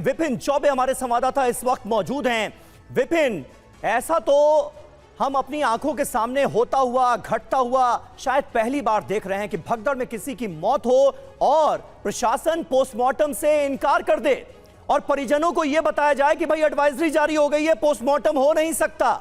विपिन चौबे हमारे संवाददाता इस वक्त मौजूद हैं। विपिन, ऐसा तो हम अपनी आंखों के सामने होता हुआ घटता हुआ शायद पहली बार देख रहे हैं कि भगदड़ में किसी की मौत हो और प्रशासन पोस्टमार्टम से इनकार कर दे और परिजनों को यह बताया जाए कि भाई एडवाइजरी जारी हो गई है, पोस्टमार्टम हो नहीं सकता।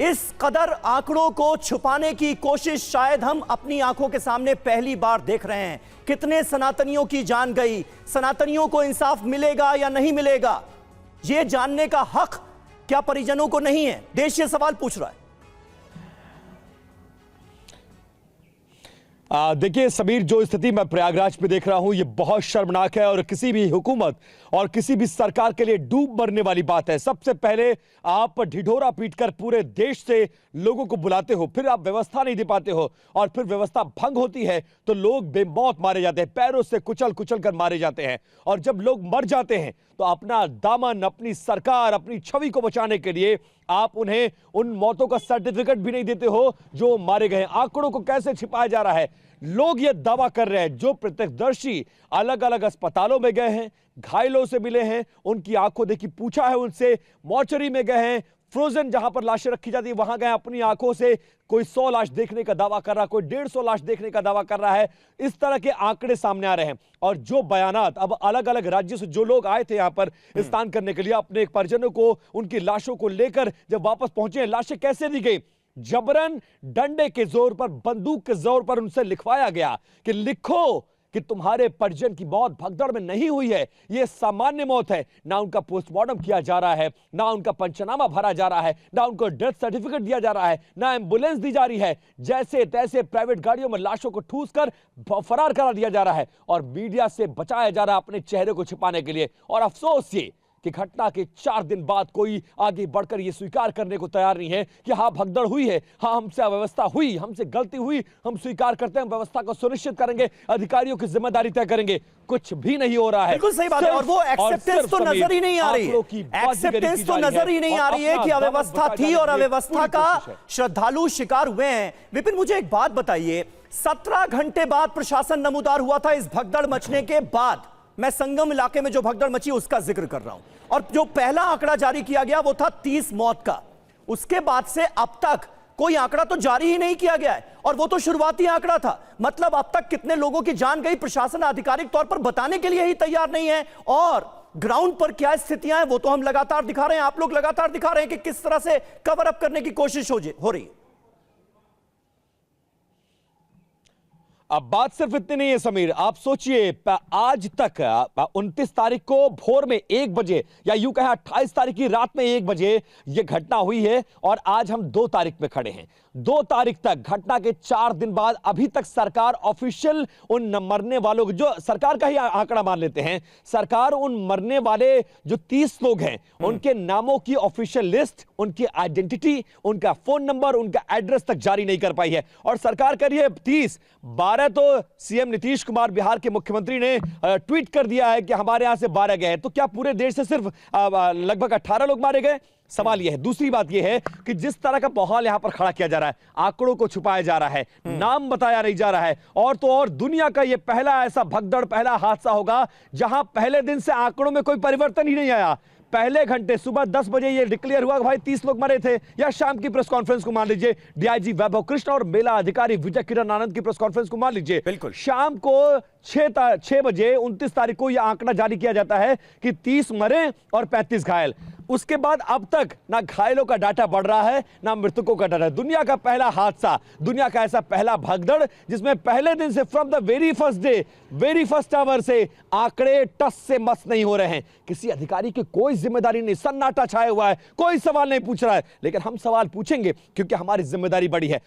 इस कदर आंकड़ों को छुपाने की कोशिश शायद हम अपनी आंखों के सामने पहली बार देख रहे हैं। कितने सनातनियों की जान गई, सनातनियों को इंसाफ मिलेगा या नहीं मिलेगा, यह जानने का हक क्या परिजनों को नहीं है? देश ये सवाल पूछ रहा है। देखिए समीर, जो स्थिति मैं प्रयागराज में देख रहा हूं ये बहुत शर्मनाक है और किसी भी हुकूमत और किसी भी सरकार के लिए डूब मरने वाली बात है। सबसे पहले आप ढिढोरा पीटकर पूरे देश से लोगों को बुलाते हो, फिर आप व्यवस्था नहीं दे पाते हो और फिर व्यवस्था भंग होती है तो लोग बेमौत मारे जाते हैं, पैरों से कुचल कुचल कर मारे जाते हैं। और जब लोग मर जाते हैं तो अपना दामन, अपनी सरकार, अपनी छवि को बचाने के लिए आप उन्हें उन मौतों का सर्टिफिकेट भी नहीं देते हो जो मारे गए। आंकड़ों को कैसे छिपाया जा रहा है? लोग ये दावा कर रहे हैं, जो प्रत्यक्षदर्शी अलग अलग अस्पतालों में गए हैं, घायलों से मिले हैं, उनकी आंखों देखी पूछा है उनसे, मॉर्चरी में गए हैं, फ्रोजन जहां पर लाशें रखी जाती है वहां गए, अपनी आंखों से कोई 100 लाश देखने का दावा कर रहा है, कोई 150 लाश देखने का दावा कर रहा है। इस तरह के आंकड़े सामने आ रहे हैं और जो बयानात अब अलग अलग राज्यों से जो लोग आए थे यहां पर स्नान करने के लिए, अपने परिजनों को, उनकी लाशों को लेकर जब वापस पहुंचे, लाशें कैसे दी गई? जबरन डंडे के जोर पर, बंदूक के जोर पर उनसे लिखवाया गया कि लिखो कि तुम्हारे परिजन की मौत भगदड़ में नहीं हुई है, यह सामान्य मौत है। ना उनका पोस्टमार्टम किया जा रहा है, ना उनका पंचनामा भरा जा रहा है, ना उनको डेथ सर्टिफिकेट दिया जा रहा है, ना एम्बुलेंस दी जा रही है। जैसे तैसे प्राइवेट गाड़ियों में लाशों को ठूस कर फरार करा दिया जा रहा है और मीडिया से बचाया जा रहा है अपने चेहरे को छिपाने के लिए। और अफसोस ये कि घटना के 4 दिन बाद कोई आगे बढ़कर यह स्वीकार करने को तैयार नहीं है कि हाँ भगदड़ हुई है, हाँ हमसे अव्यवस्था हुई, हमसे गलती हुई, हम स्वीकार करते हैं, व्यवस्था को सुनिश्चित करेंगे, अधिकारियों की जिम्मेदारी तय करेंगे। कुछ भी नहीं हो रहा है। बिल्कुल सही बात है। और वो एक्सेप्टेंस तो नजर ही नहीं आ रही है, एक्सेप्टेंस तो नजर ही नहीं आ रही है कि अव्यवस्था थी और अव्यवस्था का श्रद्धालु शिकार हुए हैं। विपिन, मुझे एक बात बताइए, 17 घंटे बाद प्रशासन नमूदार हुआ था इस भगदड़ मचने के बाद। मैं संगम इलाके में जो भगदड़ मची उसका जिक्र कर रहा हूं और जो पहला आंकड़ा जारी किया गया वो था 30 मौत का। उसके बाद से अब तक कोई आंकड़ा तो जारी ही नहीं किया गया है और वो तो शुरुआती आंकड़ा था। मतलब अब तक कितने लोगों की जान गई प्रशासन आधिकारिक तौर पर बताने के लिए ही तैयार नहीं है और ग्राउंड पर क्या स्थितियां हैं वो तो हम लगातार दिखा रहे हैं, आप लोग लगातार दिखा रहे हैं कि किस तरह से कवर अप करने की कोशिश हो रही है। अब बात सिर्फ इतनी नहीं है समीर, आप सोचिए आज तक 29 तारीख को भोर में 1 बजे या यूं कहें 28 तारीख की रात में 1 बजे यह घटना हुई है और आज हम 2 तारीख में खड़े हैं। 2 तारीख तक, घटना के 4 दिन बाद अभी तक सरकार ऑफिशियल उन मरने वालों, जो सरकार का ही आंकड़ा मान लेते हैं, सरकार उन मरने वाले जो 30 लोग हैं उनके नामों की ऑफिशियल लिस्ट, उनकी आइडेंटिटी, उनका फोन नंबर, उनका एड्रेस तक जारी नहीं कर पाई है। और सरकार कर रही है 30, 12 तो सीएम नीतीश कुमार बिहार के मुख्यमंत्री ने ट्वीट कर दिया है कि हमारे यहां से 12 गए। तो क्या पूरे देश से सिर्फ लगभग 18 लोग मारे गए? सवाल यह है। दूसरी बात यह है कि जिस तरह का माहौल यहां पर खड़ा किया जा रहा है, आंकड़ों को छुपाया जा रहा है, नाम बताया नहीं जा रहा है, और तो और दुनिया का यह पहला ऐसा भगदड़, पहला हादसा होगा जहां पहले दिन से आंकड़ों में कोई परिवर्तन ही नहीं आया। पहले घंटे सुबह 10 बजे ये डिक्लेयर हुआ कि भाई 30 लोग मरे थे, या शाम की प्रेस कॉन्फ्रेंस को मान लीजिए डीआईजी वैभव कृष्ण और मेला अधिकारी विजय किरण आनंद की प्रेस कॉन्फ्रेंस को मान लीजिए, बिल्कुल शाम को 6 बजे 29 तारीख को यह आंकड़ा जारी किया जाता है कि 30 मरे और 35 घायल। उसके बाद अब तक ना घायलों का डाटा बढ़ रहा है ना मृतकों का डाटा। दुनिया का पहला हादसा, दुनिया का ऐसा पहला भगदड़ जिसमें पहले दिन से, from the very first day, very first hour से आंकड़े टस से मस नहीं हो रहे हैं। किसी अधिकारी की कोई जिम्मेदारी नहीं, सन्नाटा छाया हुआ है, कोई सवाल नहीं पूछ रहा है। लेकिन हम सवाल पूछेंगे क्योंकि हमारी जिम्मेदारी बड़ी है